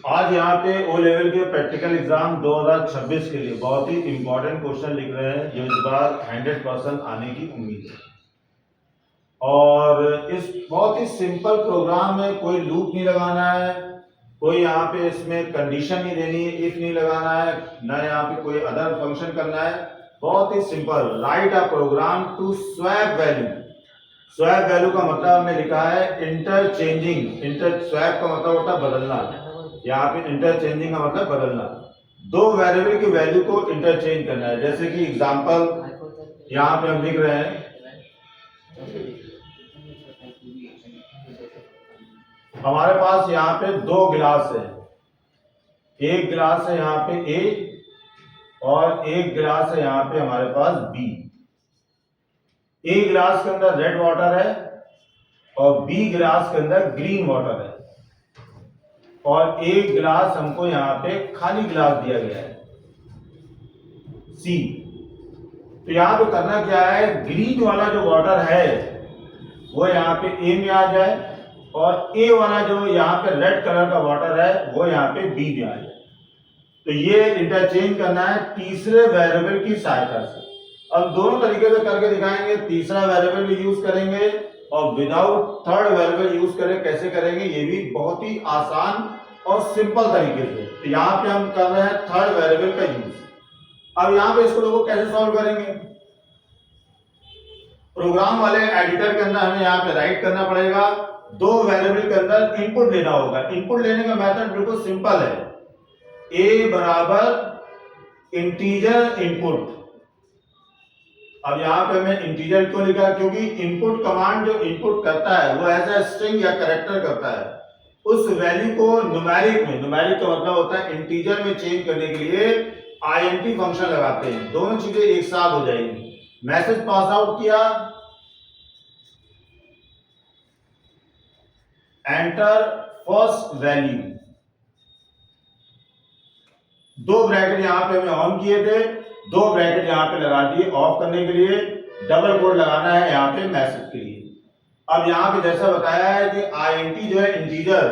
आज यहाँ पे ओ लेवल के प्रैक्टिकल एग्जाम 2026 के लिए बहुत ही इंपॉर्टेंट क्वेश्चन लिख रहे हैं जो इस बार 100% आने की उम्मीद है। और इस बहुत ही सिंपल प्रोग्राम में कोई लूप नहीं लगाना है, कोई यहाँ पे इसमें कंडीशन नहीं देनी है, इफ नहीं लगाना है, ना यहाँ पे कोई अदर फंक्शन करना है। बहुत ही simple, right a program to swap value. Swap value का मतलब हमने लिखा है इंटरचेंजिंग। स्वैप का मतलब होता है बदलना, यहाँ पे इंटरचेंजिंग का मतलब बदलना। दो वेरिएबल की वैल्यू को इंटरचेंज करना है। जैसे कि एग्जांपल यहाँ पे हम लिख रहे हैं, हमारे पास यहाँ पे दो गिलास है, एक गिलास है यहाँ पे ए और एक गिलास है यहाँ पे हमारे पास बी। ए गिलास के अंदर रेड वाटर है और बी गिलास के अंदर ग्रीन वाटर है, और एक गिलास हमको यहाँ पे खाली गिलास दिया गया है सी। तो यहाँ पे करना क्या है, ग्रीन वाला जो वाटर है वो यहाँ पे ए में आ जाए और ए वाला जो यहाँ पे रेड कलर का वाटर है वो यहाँ पे बी में आ जाए। तो ये इंटरचेंज करना है तीसरे वेरिएबल की सहायता से। अब दोनों तरीके से करके दिखाएंगे, तीसरा वेरिएबल भी यूज करेंगे और विदाउट थर्ड वेरिएबल यूज करें। कैसे करेंगे ये भी बहुत ही आसान और सिंपल तरीके से। तो यहाँ पे हम कर रहे हैं थर्ड वेरिएबल का यूज। अब यहाँ पे इसको लोगों कैसे सॉल्व करेंगे, प्रोग्राम वाले एडिटर के अंदर हमें यहाँ पे राइट करना पड़ेगा। दो वेरिएबल के अंदर इनपुट लेना होगा। इनपुट लेने का मेथड बिल्कुल सिंपल है, ए बराबर इंटीजर इनपुट। अब यहाँ पे हमने इंटीजर क्यों लिखा, क्योंकि इनपुट कमांड जो इनपुट करता है वो ऐसा स्ट्रिंग या कैरेक्टर करता है, उस वैल्यू को न्यूमेरिक में, न्यूमेरिक का मतलब होता है इंटीजर में चेंज करने के लिए आईएनटी फंक्शन लगाते हैं। दोनों चीजें एक साथ हो जाएंगी। मैसेज पास आउट किया, एंटर फर्स्ट वैल्यू, दो ब्रैकेट यहां पे हमने ऑन किए थे, दो ब्रैकेट यहां पे लगा दिए ऑफ करने के लिए। डबल कोड लगाना है यहां पे मैसेज के लिए। अब यहां पे जैसा बताया है कि आईएनटी जो है इंटीजर,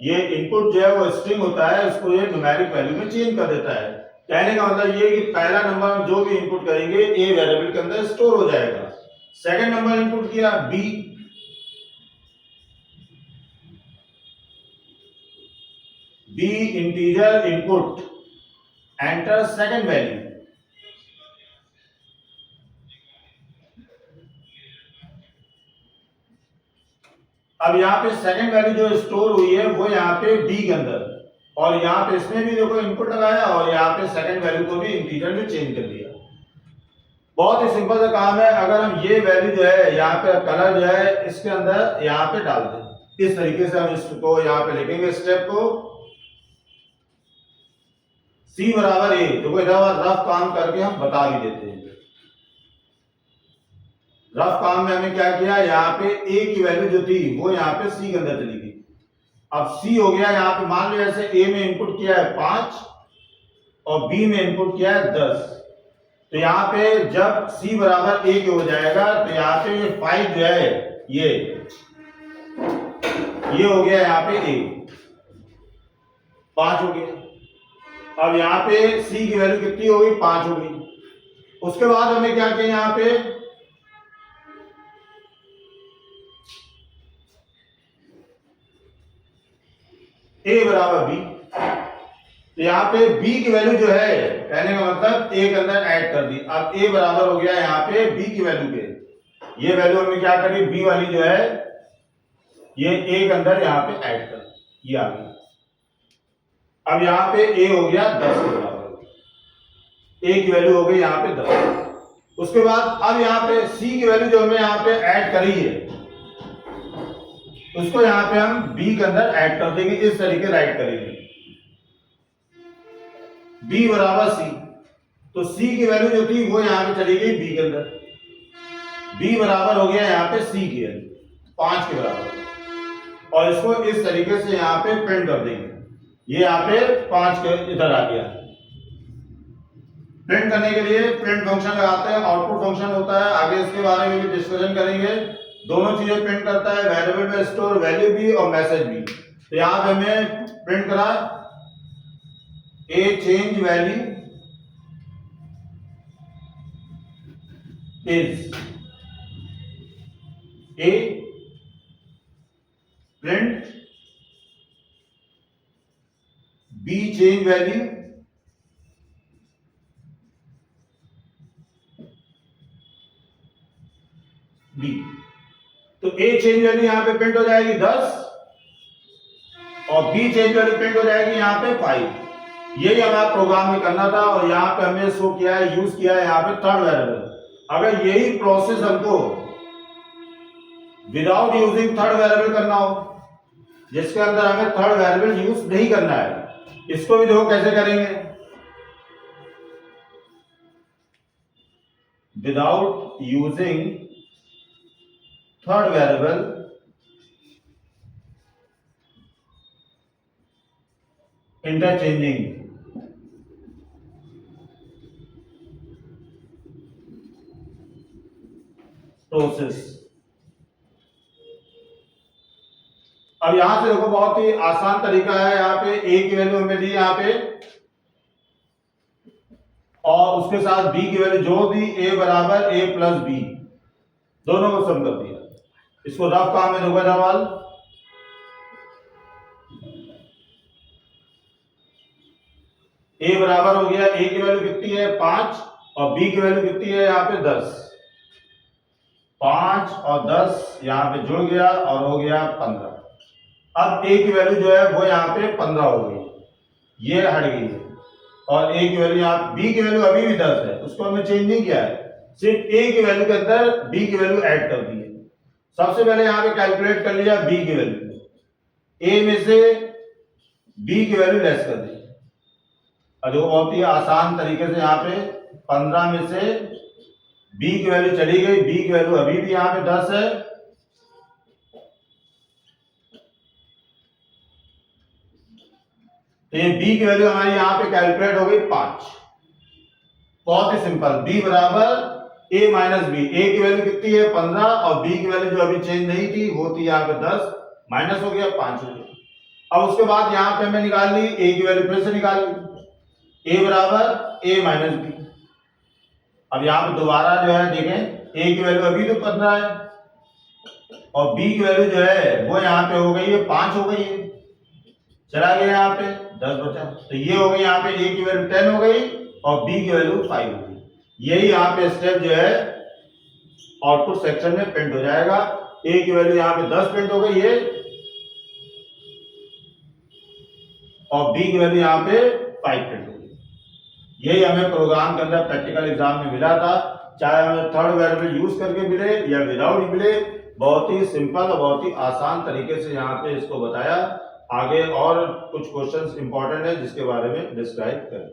ये इनपुट जो है वो स्ट्रिंग होता है, उसको ये न्यूमेरिक वैल्यू में चेंज कर देता है। कहने का मतलब ये कि पहला नंबर जो भी इनपुट करेंगे ए वेरिएबल के अंदर स्टोर हो जाएगा। सेकंड नंबर इनपुट किया b, b integer input, enter second value. अब यहाँ पे सेकंड वैल्यू जो स्टोर हुई है वो यहाँ पे बी के अंदर, और यहाँ पे इसमें भी देखो इनपुट लगाया और यहाँ पे सेकंड वैल्यू को भी इंटीजर में चेंज कर दिया। बहुत ही सिंपल सा काम है। अगर हम ये वैल्यू जो है यहाँ पे कलर जो है इसके अंदर यहाँ पे डाल दें, इस तरीके से हम इसको यहाँ पे लिखेंगे स्टेप को, सी बराबर ए। देखो इधर रफ काम करके हम बता भी देते हैं। रफ काम में हमें क्या किया, यहाँ पे ए की वैल्यू जो थी वो यहाँ पे सी के अंदर चली गई। अब सी हो गया, यहाँ पे मान लो ऐसे ए में इनपुट किया है 5 और बी में इनपुट किया है 10। तो यहाँ पे जब सी बराबर ए के हो जाएगा तो यहाँ पे ये 5 जो है ये हो गया यहाँ पे ए, 5 हो गया। अब यहाँ पे सी की वैल्यू कितनी हो गई, 5 हो गई। उसके बाद हमें क्या किया, यहाँ पे ए बराबर बी। तो यहाँ पे बी की वैल्यू जो है, कहने का मतलब ए के अंदर ऐड कर दी। अब ए बराबर हो गया यहाँ पे बी की वैल्यू के। ये वैल्यू हमने क्या करी, बी वाली जो है ये ए के अंदर यहाँ पे ऐड कर दी, ये आ गई। अब यहाँ पे ए हो गया 10 के बराबर, ए की वैल्यू हो गई यहाँ पे 10। उसके बाद अब यहाँ पे सी की वैल्यू जो हमने यहाँ पे ऐड करी है उसको यहाँ पे हम बी के अंदर ऐड कर देंगे। इस तरीके राइट करेंगे, b बराबर सी। तो c की वैल्यू जो थी वो यहाँ पे चली गई b के अंदर, b बराबर हो गया यहाँ पे c की वैल्यू 5 के बराबर। और इसको इस तरीके से यहाँ पे प्रिंट कर देंगे। ये यहाँ पे 5 के इधर आ गया। प्रिंट करने के लिए प्रिंट फंक्शन लगाते हैं, आउटपुट फंक्शन होता है, आगे इसके बारे में भी डिस्कशन करेंगे। दोनों चीजें प्रिंट करता है, वेरिएबल में स्टोर वैल्यू भी और मैसेज भी। तो यहाँ पे हमें प्रिंट करा A change value is A print B change value B। तो A चेंज वैल्यू यहां पे प्रिंट हो जाएगी 10 और B चेंज वैल्यू प्रिंट हो जाएगी यहां पे 5। यही हमारा प्रोग्राम में करना था और यहां पे हमने शो किया है, यूज किया है यहां पे थर्ड वेरिएबल। अगर यही प्रोसेस हमको विदाउट यूजिंग थर्ड वेरिएबल करना हो, जिसके अंदर हमें थर्ड वेरिएबल यूज नहीं करना है, इसको भी देखो कैसे करेंगे। Without using third variable interchanging process. अब यहां से देखो बहुत ही आसान तरीका है। यहां पे ए की वैल्यू हमें दी यहां पे और उसके साथ बी की वैल्यू जोड़ दी, ए बराबर ए प्लस बी, दोनों को सम कर दिया। इसको रफ काम में देखो सवाल, ए बराबर हो गया, ए की वैल्यू कितनी है 5 और बी की वैल्यू कितनी है यहां पे 10। 5 और 10 यहां पे जुड़ गया और हो गया 15। अब ए की वैल्यू जो है वो यहां पे 15 हो गई, ये हट गई है। और ए की वैल्यू यहां, बी की वैल्यू अभी भी 10 है, उसको हमने चेंज नहीं किया है, सिर्फ ए की वैल्यू के अंदर बी की वैल्यू ऐड कर दी है। सबसे पहले यहां पे कैलकुलेट कर लिया बी की वैल्यू, ए में से बी की वैल्यू लेस कर दी। और जो बहुत ही आसान तरीके से यहां पे 15 में से बी की वैल्यू चली गई, बी की वैल्यू अभी भी यहां पे 10 है, तो ये बी की वैल्यू हमारी यहां पे कैलकुलेट हो गई 5। बहुत ही सिंपल, बी बराबर ए माइनस बी। ए की वैल्यू कितनी है 15 और बी की वैल्यू जो अभी चेंज नहीं थी वो थी यहां पे 10, माइनस हो गया 5 हो गया। अब उसके बाद यहां पे हमें निकाल ली ए की वैल्यू, फिर से निकाल ली ए बराबर ए माइनस बी। अब यहां पे दोबारा जो है देखें, ए की वैल्यू अभी तो 15 है और बी की वैल्यू जो है वो यहां पे हो गई है 5 हो गई है, चला गया यहां पे 10 बचा, तो ये हो गई यहां पे ए की वैल्यू 10 हो गई और बी की वैल्यू 5 हो गई। यही यहां पे स्टेप जो है आउटपुट सेक्शन में प्रिंट हो जाएगा। ए की वैल्यू यहां पे 10 प्रिंट हो गई है और बी की वैल्यू यहां पे 5 प्रिंट हो गई। यही हमें प्रोग्राम के अंदर प्रैक्टिकल एग्जाम में मिला था, चाहे हमें थर्ड वेरिएबल यूज करके मिले या विदाउट मिले। बहुत ही सिंपल और बहुत ही आसान तरीके से यहाँ पे इसको बताया। आगे और कुछ क्वेश्चंस इंपॉर्टेंट है जिसके बारे में डिस्क्राइब करें।